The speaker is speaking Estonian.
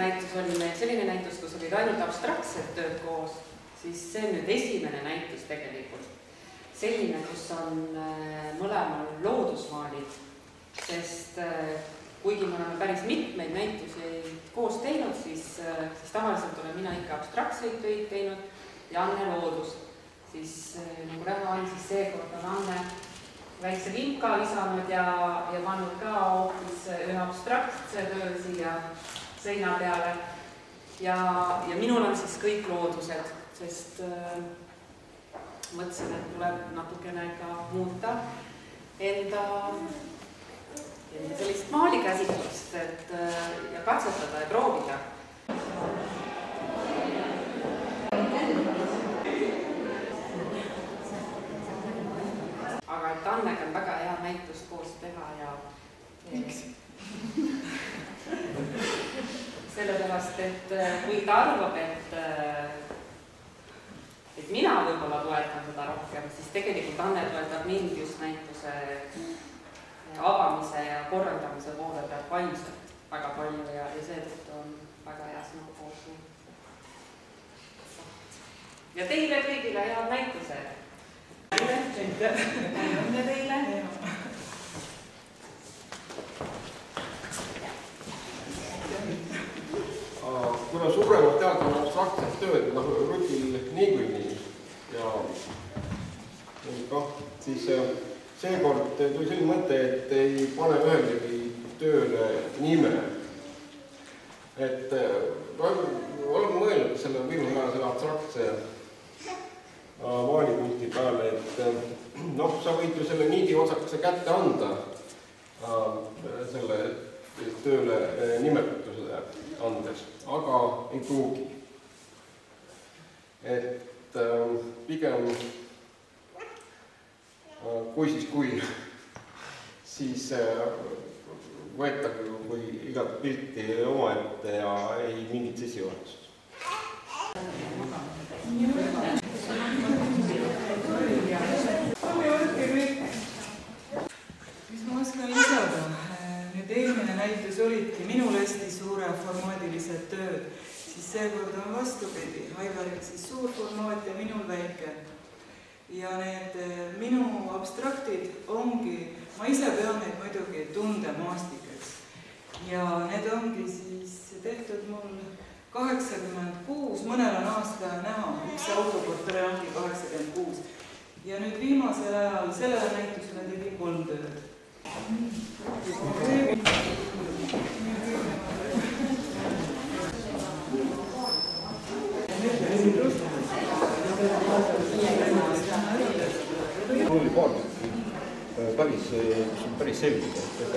näitus oli meil selline näitus, kus olid ainult abstraktsed tööd koos, siis see on nüüd esimene näitus tegelikult. Selline, kus on mõlemal loodusmaalid, sest kuigi me oleme päris mitmeid näitusi koos teinud, siis tavaliselt olen mina ikka abstraktseid töid teinud ja Anne loodus. Siis nagu näha on, siis seekord on Anne väikse vimka lisanud ja pannud ka hoopis ühe abstraktse töö siia seina peale. Ja minul on siis kõik loodused, sest mõtlesin, et tuleb natukene ka muuta enda sellist maalikäsitlust ja katsetada ja proovida. Aga et Annega on väga hea näitust koos teha ja miks? Sellepärast, et kui ta arvab, et mina võib-olla toetan seda rohkem, siis tegelikult Anne toetab mind just näituse avamise ja korraldamise poole pealt vaimselt väga palju ja seetõttu on väga hea sinu koos. Ja teile kõigile head näitused! Õnne teile! Kuna suuremad tead on abstraktsed tööd, Rutil niikuinii ja siis seekord tuli selline mõte, et ei pane ühelegi tööle nime. Et olen mõelnud selle viimasel ajal selle abstraktse maalipunkti peale, et sa võid ju selle niidi otsakese kätte anda selle tööle nimetusele andes, aga ei pruugi. Et pigem siis võetage kui igat pilti oma ette ja ei mingit sissejuhatust. Mis ma oskan lisada? Nüüd eelmine näitus olidki minul hästi suure formaadilised tööd, siis seekord on vastupidi. Aivaril siis suur formaat ja minul väike. Ja need minu abstraktid ongi, ma ise pean neid muidugi tundemaastikeks. Ja need ongi siis tehtud mul 86, mõnel on aasta näha, üks autoportale ongi 86. Ja nüüd viimasel ajal sellele näitusele tegi 3 tööd. Mul oli paar päris selged, et